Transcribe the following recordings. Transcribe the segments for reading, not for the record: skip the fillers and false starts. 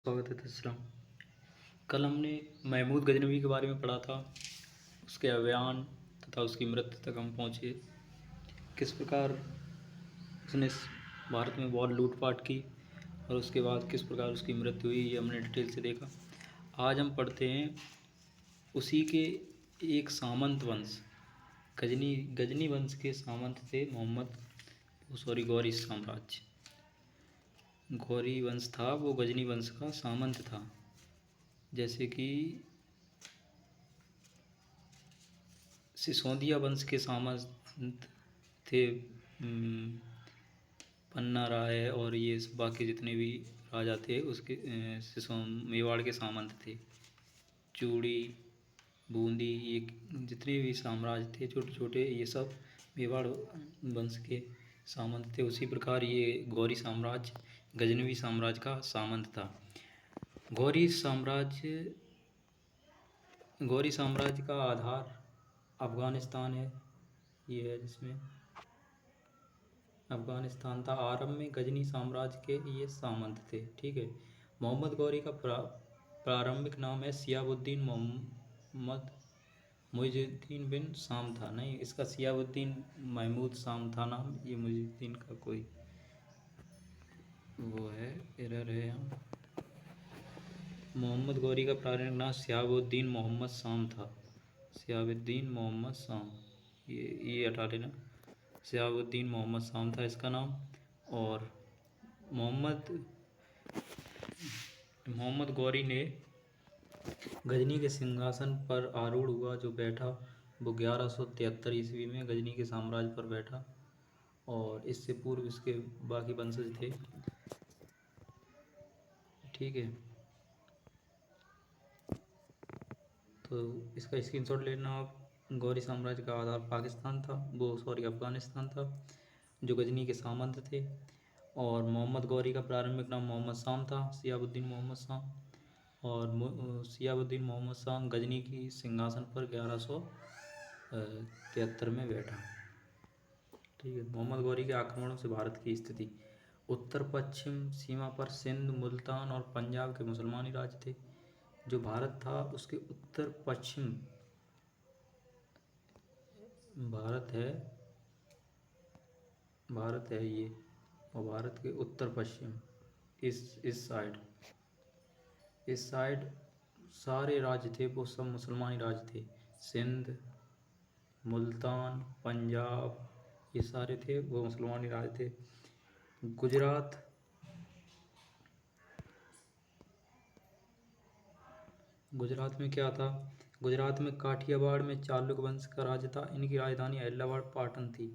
स्वागत है तस्सलाम। कल हमने महमूद गजनवी के बारे में पढ़ा था, उसके अभियान तथा उसकी मृत्यु तक हम पहुँचे। किस प्रकार उसने भारत में बहुत लूटपाट की और उसके बाद किस प्रकार उसकी मृत्यु हुई, ये हमने डिटेल से देखा। आज हम पढ़ते हैं उसी के एक सामंत वंश, गजनी वंश के सामंत थे गौरी साम्राज्य। गौरी वंश था, वो गजनी वंश का सामंत था। जैसे कि सिसोदिया वंश के सामंत थे पन्ना राय और ये बाकी जितने भी राजा थे उसके मेवाड़ के सामंत थे। चूड़ी, बूंदी, ये जितने भी साम्राज्य थे छोटे छोटे, ये सब मेवाड़ वंश के सामंत थे। उसी प्रकार ये गजनवी साम्राज्य का सामंत था। गौरी साम्राज्य का आधार अफ़गानिस्तान है। ये है जिसमें अफ़गानिस्तान था। आरंभ में गजनी साम्राज्य के ये सामंत थे। ठीक है। मोहम्मद गौरी का प्रारंभिक नाम है सियाबुद्दीन मोहम्मद मुइजुद्दीन बिन शाम था। नहीं, इसका सियाबुद्दीन महमूद शाम था नाम। ये मुइजुद्दीन का कोई वो है, एरर है यहाँ। मोहम्मद गौरी का प्रारंभिक नाम सियाबुद्दीन मोहम्मद शाम था। सियाबुद्दीन मोहम्मद शाम, ये हटा लेना। सियाबुद्दीन मोहम्मद शाम था इसका नाम। और मोहम्मद गौरी ने गजनी के सिंहासन पर आरूढ़ हुआ, जो बैठा वो 1173 ईस्वी में गजनी के साम्राज्य पर बैठा। और इससे पूर्व इसके बाकी वंशज थे। ठीक है, तो इसका स्क्रीनशॉट लेना आप। गौरी साम्राज्य का आधार अफ़गानिस्तान था, जो गजनी के सामंत थे। और मोहम्मद गौरी का प्रारंभिक नाम मोहम्मद शाम था, सियाबुद्दीन मोहम्मद शाम। और सियाबुद्दीन मोहम्मद शाम गजनी की सिंहासन पर 1173 में बैठा। ठीक है। मोहम्मद गौरी के आक्रमणों से भारत की स्थिति। उत्तर पश्चिम सीमा पर सिंध, मुल्तान और पंजाब के मुसलमानी राज्य थे। जो भारत था उसके उत्तर पश्चिम भारत है ये, और भारत के उत्तर पश्चिम इस साइड सारे राज्य थे, वो सब मुसलमानी राज्य थे। सिंध, मुल्तान, पंजाब, ये सारे थे वो मुसलमानी राज्य थे। गुजरात में क्या था? गुजरात में काठियावाड़ में चालुक वंश का राज था। इनकी राजधानी अहल्याबाद पाटन थी।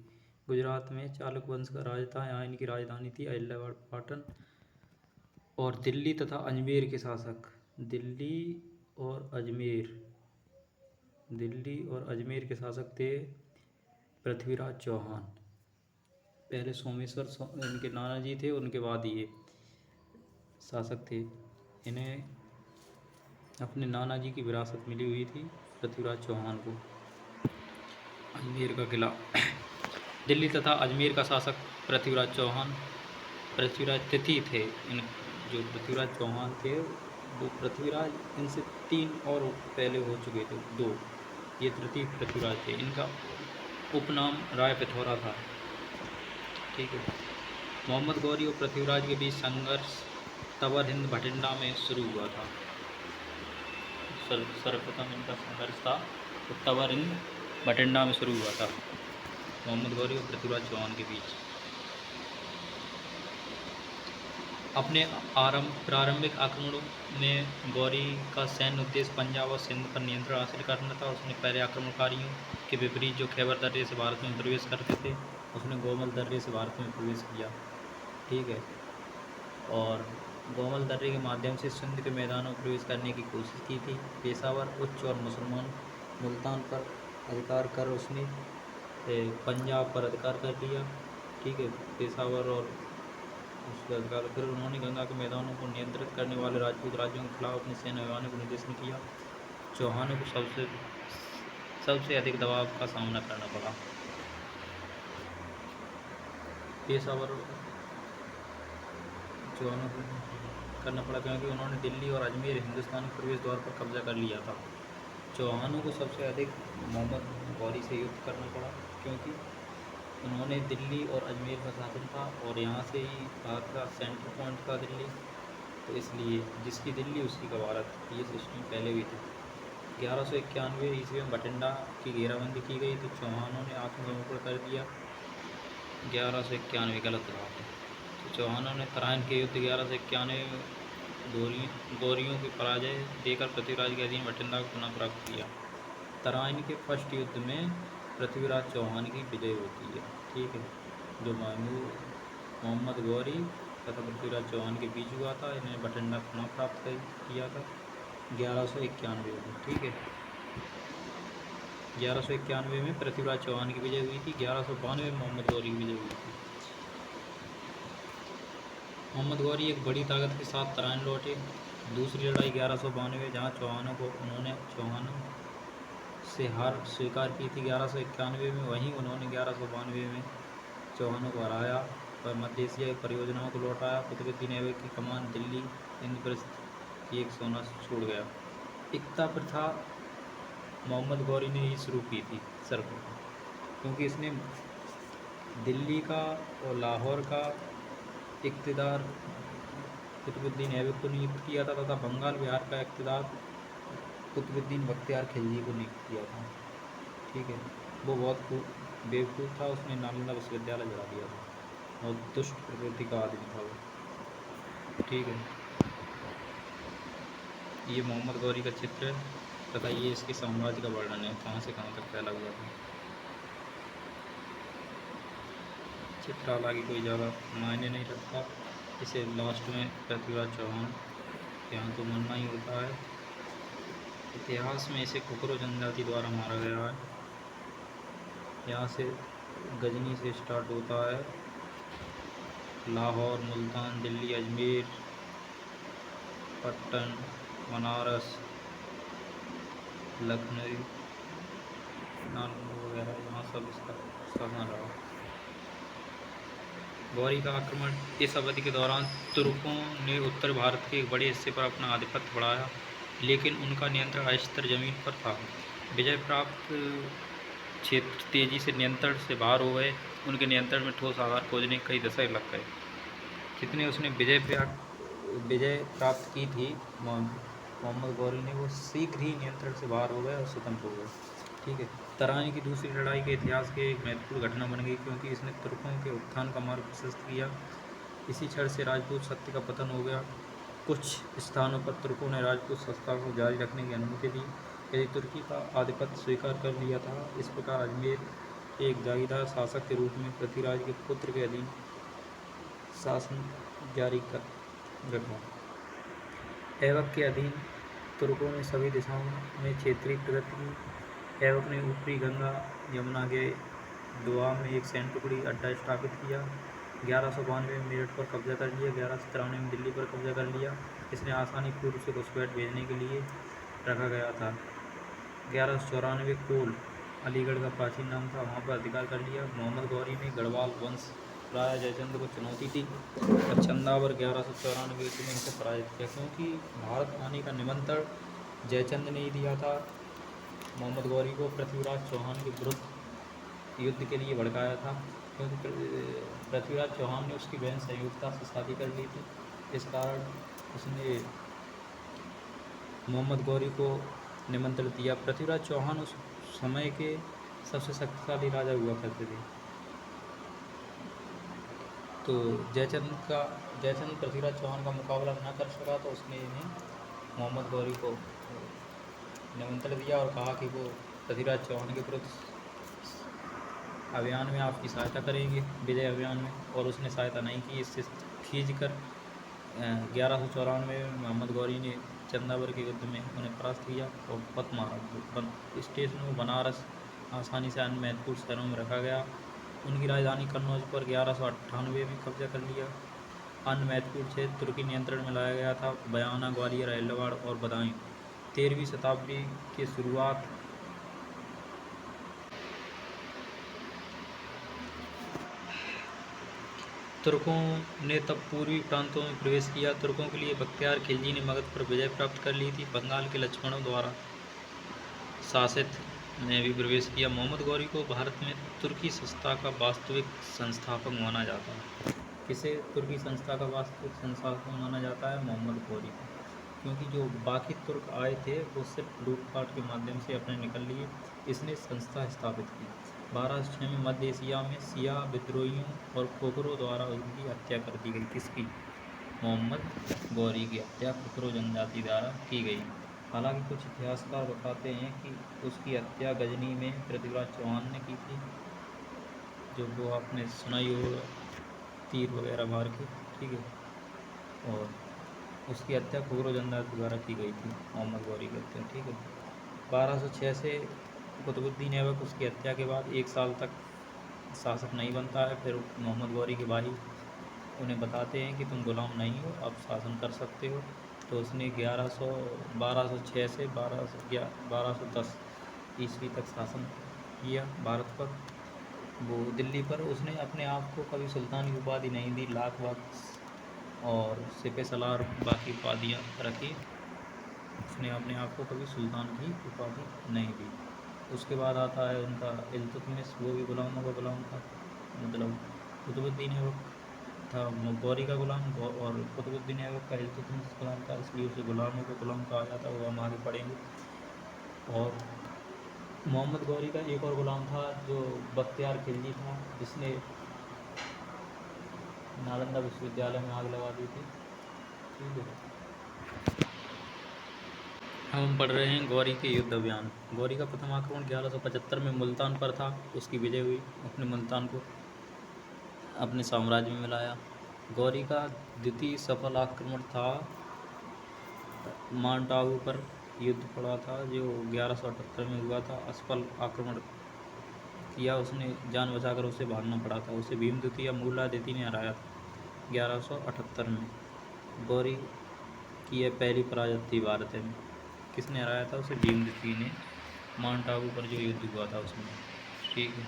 गुजरात में चालुक वंश का राज था, यहाँ इनकी राजधानी थी अहल्याबाद पाटन। और दिल्ली तथा अजमेर के शासक, दिल्ली और अजमेर के शासक थे पृथ्वीराज चौहान। पहले सोमेश्वर इनके नाना जी थे, उनके बाद ये शासक थे। इन्हें अपने नाना जी की विरासत मिली हुई थी पृथ्वीराज चौहान को। अजमेर का किला। दिल्ली तथा अजमेर का शासक पृथ्वीराज चौहान, पृथ्वीराज तिथि थे। इन जो पृथ्वीराज चौहान थे, वो पृथ्वीराज इनसे 3 और पहले हो चुके थे, 2। ये तृतीय पृथ्वीराज थे। इनका उपनाम राय पिथौरा था। ठीक है। मोहम्मद गौरी और पृथ्वीराज के बीच संघर्ष तवर हिंद भटिंडा में शुरू हुआ था। सर्वप्रथम इनका संघर्ष था तो तवर हिंद भटिंडा में शुरू हुआ था, मोहम्मद गौरी और पृथ्वीराज चौहान के बीच। अपने प्रारंभिक आक्रमणों में गौरी का सैन्य उद्देश्य पंजाब और सिंध पर नियंत्रण हासिल करना था। उसने पहले आक्रमणकारियों के विपरीत, जो खैबर दर्रे से भारत में प्रवेश करते थे, उसने गोमल दर्रे से भारत में प्रवेश किया। ठीक है। और गोमल दर्रे के माध्यम से सिंध के मैदानों में प्रवेश करने की कोशिश की थी। पेशावर, उच्च और मुसलमान मुल्तान पर अधिकार कर उसने पंजाब पर अधिकार कर लिया। ठीक है। पेशावर और उसके अधिकार, फिर उन्होंने गंगा के मैदानों को नियंत्रित करने वाले राजपूत राज्यों के खिलाफ अपनी सेना लगाने को निर्देशन किया। चौहानों को सबसे अधिक दबाव का सामना करना पड़ा। पेशावर चौहानों को करना पड़ा क्योंकि उन्होंने दिल्ली और अजमेर हिंदुस्तान के प्रवेश द्वार पर कब्जा कर लिया था। चौहानों को सबसे अधिक मोहम्मद गौरी से युद्ध करना पड़ा क्योंकि उन्होंने दिल्ली और अजमेर का शासन था और यहाँ से ही भारत का सेंटर पॉइंट था दिल्ली, तो इसलिए जिसकी दिल्ली उसकी का भारत, ये सिस्टम पहले भी था। 1191 ईस्वी में बठिंडा की घेराबंदी की गई तो चौहानों ने आत्मसमर्पण कर दिया। 1191 गलत रहा था। तो चौहानों ने तराइन के युद्ध 1191 में गौरियों की पराजय देकर पृथ्वीराज के अधीन बठिंडा को पुनः प्राप्त किया। तराइन के फर्स्ट युद्ध में पृथ्वीराज चौहान की विजय होती है, ठीक है, जो मोहम्मद गौरी तथा पृथ्वीराज चौहान के बीच हुआ था। इन्हें बठिंडा पुनः प्राप्त किया था 1191 में, ठीक है। 1191 में पृथ्वीराज चौहान की विजय हुई थी। 1192 में मोहम्मद गौरी की विजय हुई थी। मोहम्मद गौरी एक बड़ी ताकत के साथ तराइन लौटे। दूसरी लड़ाई 1192 जहाँ चौहानों से हार स्वीकार की थी 1191 में, वहीं उन्होंने 1192 में चौहानों को हराया और मध्य एशिया की परियोजनाओं को लौटाया। कुतुबुद्दीन ऐबक की कमान दिल्ली इंद्रप्रस्थ एक सोना छोड़ गया। एकता प्रथा मोहम्मद गौरी ने ही शुरू की थी क्योंकि इसने दिल्ली का और लाहौर का इक़्तिदार कुतुबुद्दीन ऐबक को नियुक्त किया था तथा बंगाल बिहार का इक़्तिदार कुतुबुद्दीन बख्तियार खिलजी को नियुक्त किया था, ठीक है। वो बहुत बेवकूफ़ था, उसने नालंदा विश्वविद्यालय जला दिया था और दुष्ट प्रवृत्ति का आदमी था वो, ठीक है। ये मोहम्मद गौरी का चित्र है तथा ये इसके साम्राज्य का वर्णन है, कहाँ से कहाँ तक फैला हुआ था। चित्र हालांकि कोई ज़्यादा मायने नहीं रखता, इसे लास्ट में पृथ्वीराज चौहान यहाँ तो मानना ही होता है। इतिहास में इसे कुकरो जनजाति द्वारा मारा गया है। यहाँ से गजनी से स्टार्ट होता है, लाहौर, मुल्तान, दिल्ली, अजमेर, पट्टन, बनारस, लखनऊ, नालंदा वगैरह, यहाँ सब इसका शासन रहा। गौरी का आक्रमण इस अवधि के दौरान तुर्कों ने उत्तर भारत के एक बड़े हिस्से पर अपना आधिपत्य बढ़ाया, लेकिन उनका नियंत्रण अधिकतर जमीन पर था। विजय प्राप्त क्षेत्र तेजी से नियंत्रण से बाहर हो गए। उनके नियंत्रण में ठोस आधार खोजने कई दशक लग गए। जितने उसने विजय प्राप्त की थी मोहम्मद गौरी ने, वो शीघ्र ही नियंत्रण से बाहर हो गए और स्वतंत्र हो गए, ठीक है। तराइन की दूसरी लड़ाई के इतिहास की एक महत्वपूर्ण घटना बन गई क्योंकि इसने तुर्कों के उत्थान का मार्ग प्रशस्त किया। इसी क्षण से राजपूत शक्ति का पतन हो गया। कुछ स्थानों पर तुर्कों ने राजपूत सत्ता को जारी रखने की अनुमति दी यदि तुर्की का आधिपत्य स्वीकार कर लिया था। इस प्रकार अजमेर एक जागीरदार शासक के रूप में पृथ्वीराज के पुत्र के अधीन शासन जारी रखा। ऐबक के अधीन तुर्कों ने सभी दिशाओं में क्षेत्रीय प्रगति की। ऐबक ने ऊपरी गंगा यमुना के दोआ में एक सैन्य टुकड़ी अड्डा स्थापित किया। 1192 में मेरठ पर कब्जा कर लिया। 1193 में दिल्ली पर कब्जा कर लिया। इसने आसानी पूर्व से घुसपैठ भेजने के लिए रखा गया था। 1194 कोल अलीगढ़ का प्राचीन नाम था, वहाँ पर अधिकार कर लिया। मोहम्मद गौरी ने गढ़वाल वंश राजा जयचंद को चुनौती दी और चंदावर 1194 में इसे पराजित किया क्योंकि भारत आने का निमंत्रण जयचंद ने ही दिया था। मोहम्मद गौरी को पृथ्वीराज चौहान के विरुद्ध युद्ध के लिए भड़काया था क्योंकि पृथ्वीराज चौहान ने उसकी बहन संयुक्ता से शादी कर ली थी। इस कारण उसने मोहम्मद गौरी को निमंत्रण दिया। पृथ्वीराज चौहान उस समय के सबसे शक्तिशाली राजा हुआ करते थे। तो जयचंद पृथ्वीराज चौहान का मुकाबला न कर सका तो उसने इन्हें मोहम्मद गौरी को निमंत्रण दिया और कहा कि वो पृथ्वीराज चौहान के विरुद्ध अभियान में आपकी सहायता करेंगे, विजय अभियान में, और उसने सहायता नहीं की। इससे खींचकर 1194 में मोहम्मद गौरी ने चंदावर के युद्ध में उन्हें परास्त किया और पत मारा। स्टेशनों बनारस आसानी से अन्य महत्वपूर्ण शहरों में रखा गया। उनकी राजधानी कन्नौज पर 1198 में कब्जा कर लिया। अन्य महत्वपूर्ण क्षेत्र तुर्की नियंत्रण में लाया गया था, बयाना, ग्वालियर, अहलवाड़ और बदायूं। 13वीं शताब्दी की शुरुआत तुर्कों ने तब पूर्वी प्रांतों में प्रवेश किया। तुर्कों के लिए बख्तियार खिलजी ने मगध पर विजय प्राप्त कर ली थी। बंगाल के लक्ष्मणों द्वारा शासित ने भी प्रवेश किया। मोहम्मद गौरी को भारत में तुर्की संस्था का वास्तविक संस्थापक माना जाता है। किसे तुर्की संस्था का वास्तविक संस्थापक माना जाता है? मोहम्मद गौरी को, क्योंकि जो बाकी तुर्क आए थे वो सिर्फ लूटपाट के माध्यम से अपने निकल लिए। इसने संस्था स्थापित की। 1206 में मध्य एशिया में शिया विद्रोहियों और खोखरों द्वारा उनकी हत्या कर दी गई। किसकी? मोहम्मद गौरी की हत्या खोखरो जनजाति द्वारा की गई। हालांकि कुछ इतिहासकार बताते हैं कि उसकी हत्या गजनी में पृथ्वीराज चौहान ने की थी, जो वो आपने सुनाई होगा, तीर वगैरह मार के, ठीक है। और उसकी हत्या खोखरो जनजाति द्वारा की गई थी, मोहम्मद गौरी की हत्या, ठीक है। 1206 से कुतुबुद्दीन ऐबक उसकी हत्या के बाद 1 साल तक शासक नहीं बनता है। फिर मोहम्मद गौरी के भाई उन्हें बताते हैं कि तुम गुलाम नहीं हो, अब शासन कर सकते हो। तो उसने 1206 से 1210 ईस्वी तक शासन किया भारत पर, वो दिल्ली पर। उसने अपने आप को कभी सुल्तान की उपाधि नहीं दी, लाख बाग और सिपह सलार बाकी उपाधियाँ रखी। उसने अपने आप को कभी सुल्तान की उपाधि नहीं दी। उसके बाद आता है उनका इल्तुतमिश, वो भी गुलामों का गुलाम था। मतलब कुतुबुद्दीन ऐबक था गौरी का गुलाम, और कुतुबुद्दीन ऐबक का इल्तुतमिश गुलाम था, इसलिए उसे गुलामों का गुलाम कहा जाता है। वो हम आगे पढ़ेंगे। और मोहम्मद गौरी का एक और गुलाम था जो बख्तियार खिलजी था, जिसने नालंदा विश्वविद्यालय में आग लगा दी थी, ठीक है। हम पढ़ रहे हैं गौरी के युद्ध अभियान। गौरी का प्रथम आक्रमण 1175 में मुल्तान पर था। उसकी विजय हुई, अपने मुल्तान को अपने साम्राज्य में मिलाया। गौरी का द्वितीय सफल आक्रमण था माउंट आबू पर युद्ध पड़ा था, जो 1178 में हुआ था। असफल आक्रमण किया उसने, जान बचाकर उसे भागना पड़ा था। उसे भीमद्वितीय या मूलादित्य ने हराया था 1178 में। गौरी की यह पहली पराजय थी भारत में। किसने हराया था उसे? भीमद्वितीय ने, माउंट आबू पर जो युद्ध हुआ था उसमें, ठीक है।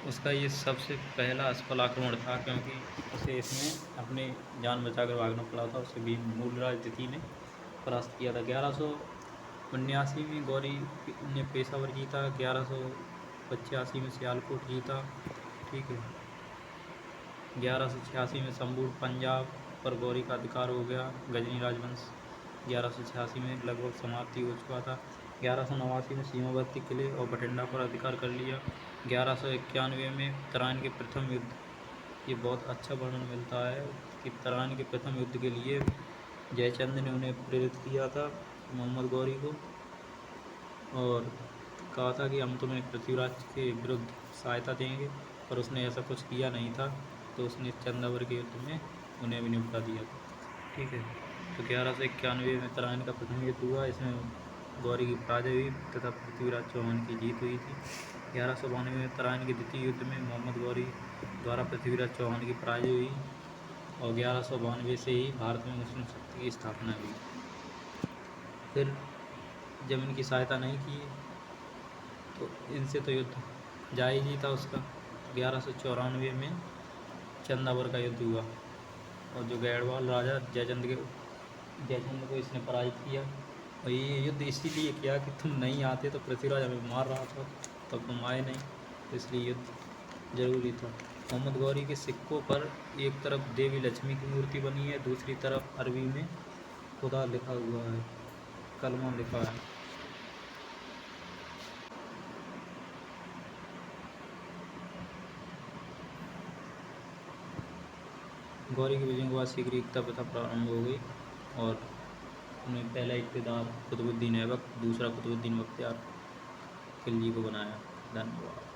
उसका ये सबसे पहला असफल आक्रमण था, क्योंकि उसे इसमें अपने जान बचाकर भागना पड़ा था। उसे भी मूलराज द्वितीय ने परास्त किया था। 1179 में गौरी ने पेशावर जीता। 1185 में सियालकोट जीता, ठीक है। 1186 में संपूर्ण पंजाब पर गौरी का अधिकार हो गया। गजनी राजवंश 1186 में लगभग समाप्ति हो चुका था। 1189 में सीमावर्ती किले और बठिंडा पर अधिकार कर लिया। 1191 में तराइन के प्रथम युद्ध, ये बहुत अच्छा वर्णन मिलता है कि तराइन के प्रथम युद्ध के लिए जयचंद ने उन्हें प्रेरित किया था, मोहम्मद गौरी को, और कहा था कि हम तुम्हें पृथ्वीराज के विरुद्ध सहायता देंगे, पर उसने ऐसा कुछ किया नहीं था। तो उसने चंदावर के युद्ध में उन्हें भी निपटा दिया था, ठीक है। तो 1191 में तराइन का प्रथम युद्ध हुआ, इसमें गौरी की पराजय हुई तथा पृथ्वीराज चौहान की जीत हुई थी। 1192 में तराइन के द्वितीय युद्ध में मोहम्मद गौरी द्वारा पृथ्वीराज चौहान की पराजय हुई, और 1192 से ही भारत में मुस्लिम शक्ति की स्थापना हुई। फिर जब इनकी सहायता नहीं की तो इनसे तो युद्ध जायज़ ही था उसका। 1194 में चंदावर का युद्ध हुआ, और जो गैड़वाल राजा जयचंद को इसने पराजित किया। और ये युद्ध इसीलिए किया कि तुम नहीं आते तो पृथ्वीराज हमें मार रहा था, तब तुम आए नहीं, तो इसलिए युद्ध जरूरी था। मोहम्मद गौरी के सिक्कों पर एक तरफ देवी लक्ष्मी की मूर्ति बनी है, दूसरी तरफ अरबी में खुदा लिखा हुआ है, कलमा लिखा है। गौरी के विजय के बाद शीघ्र एकता प्रथा प्रारंभ हो गई, और उन्हें पहला इक़्तिदार कुतुबुद्दीन ऐबक, दूसरा कुतुबुद्दीन बख्तियार खिलजी को बनाया। धन्यवाद।